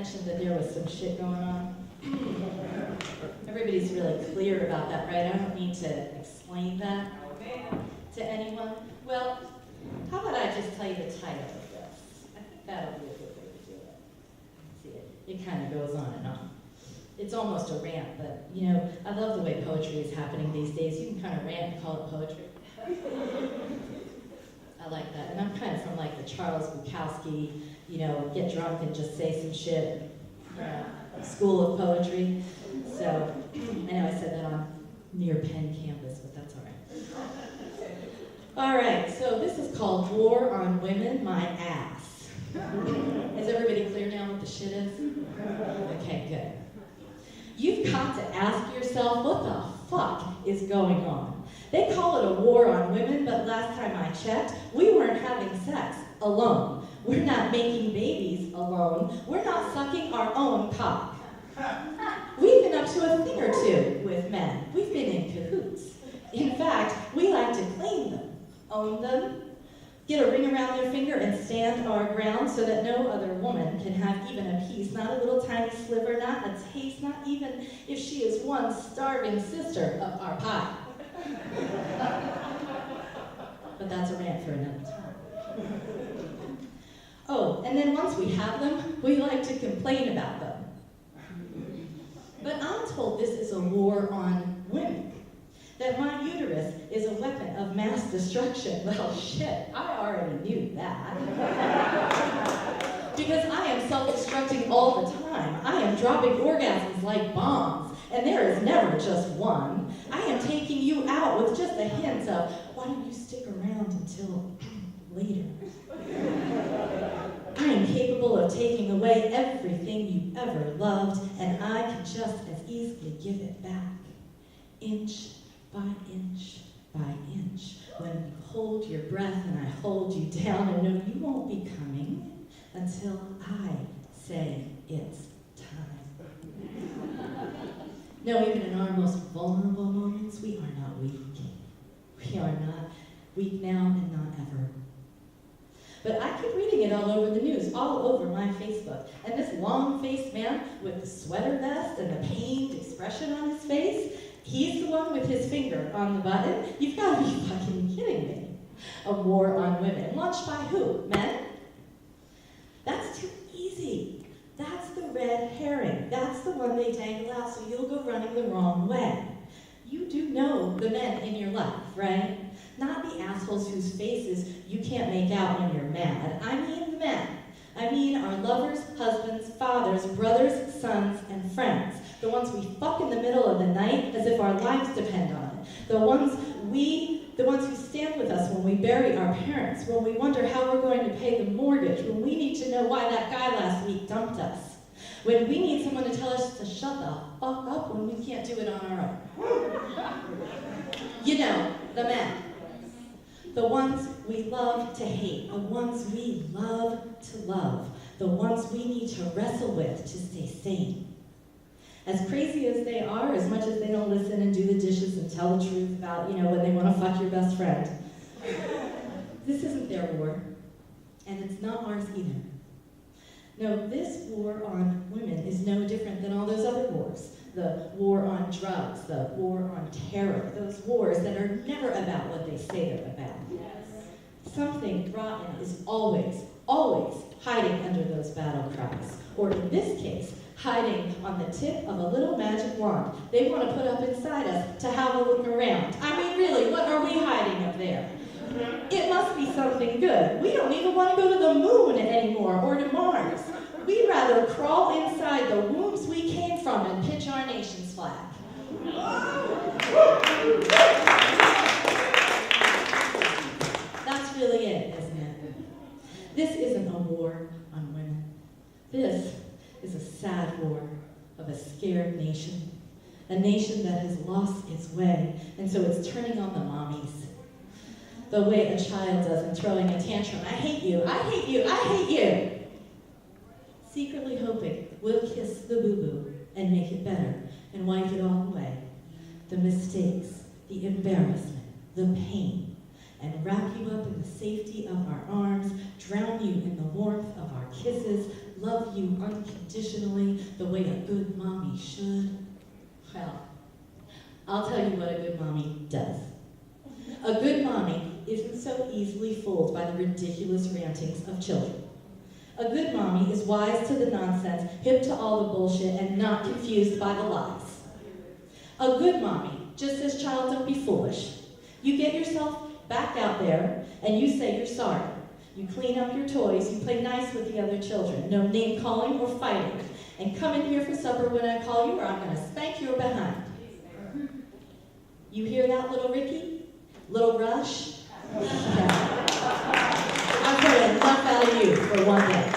mentioned that there was some shit going on. Everybody's really clear about that, right? I don't need to explain that to anyone. Well, how about I just tell you the title of this? I think that'll be a good way to do it. See, it kind of goes on and on. It's almost a rant, but, you know, I love the way poetry is happening these days. You can kind of rant and call it poetry. I like that. And I'm kind of from like the Charles Bukowski, you know, get drunk and just say some shit, school of poetry. So, I know I said that on near pen canvas, but that's all right. All right, so this is called War on Women, My Ass. Is everybody clear now what the shit is? Okay, good. You've got to ask yourself, what the fuck is going on? They call it a war on women, but last time I checked, we weren't having sex alone. We're not making babies alone. We're not sucking our own cock. We've been up to a thing or two with men. We've been in cahoots. In fact, we like to claim them, own them, get a ring around their finger and stand our ground so that no other woman can have even a piece, not a little tiny sliver, not a taste, not even if she is one starving sister of our pie. But that's a rant for another time. Oh, and then once we have them, we like to complain about them. But I'm told this is a war on women. That my uterus is a weapon of mass destruction. Well, shit, I already knew that. Because I am self-destructing all the time. I am dropping orgasms like bombs, and there is never just one. I am taking you out with just a hint of, why don't you stick around until later? I am capable of taking away everything you ever loved, and I can just as easily give it back. Inch by inch by inch. When you hold your breath and I hold you down, and no, you won't be coming until I say it's time. No, even in our most vulnerable moments, we are not weak. We are not weak now and not ever. But I keep reading it all over the news, all over my Facebook. And this long-faced man with the sweater vest and the pained expression on his face, he's the one with his finger on the button. You've got to be fucking kidding me. A war on women. Launched by who? Men? That's too easy. That's the red herring. That's the one they dangle out so you'll go running the wrong way. You do know the men in your life, right? Not the assholes whose faces you can't make out when you're mad. I mean the men. I mean our lovers, husbands, fathers, brothers, sons, and friends. The ones we fuck in the middle of the night as if our lives depend on it. The ones who stand with us when we bury our parents, when we wonder how we're going to pay the mortgage, when we need to know why that guy last week dumped us, when we need someone to tell us to shut the fuck up when we can't do it on our own. You know, the men. The ones we love to hate, the ones we love to love, the ones we need to wrestle with to stay sane. As crazy as they are, as much as they don't listen and do the dishes and tell the truth about, when they want to fuck your best friend, this isn't their war, and it's not ours either. No, this war on women is no different than all those other wars. The war on drugs, the war on terror, those wars that are never about what they say they're about. Yes. Something rotten is always, always hiding under those battle cries. Or in this case, hiding on the tip of a little magic wand they want to put up inside us to have a look around. I mean, really, what are we hiding up there? It must be something good. We don't even want to go to the moon anymore or to Mars. We'd rather crawl inside the wombs we came from and pitch our nation's flag. That's really it, isn't it? This isn't a war on women. This is a sad war of a scared nation. A nation that has lost its way, and so it's turning on the mommies. The way a child does in throwing a tantrum. I hate you, I hate you, I hate you. Secretly hoping we'll kiss the boo-boo and make it better and wipe it all away. The mistakes, the embarrassment, the pain, and wrap you up in the safety of our arms, drown you in the warmth of our kisses, love you unconditionally the way a good mommy should? Well, I'll tell you what a good mommy does. A good mommy isn't so easily fooled by the ridiculous rantings of children. A good mommy is wise to the nonsense, hip to all the bullshit, and not confused by the lies. A good mommy just says, child, don't be foolish. You get yourself back out there, and you say you're sorry. You clean up your toys, you play nice with the other children, no name-calling or fighting, and come in here for supper when I call you, or I'm going to spank your behind. You hear that, little Ricky? Little Rush? Yeah. I've heard enough out of you for one day.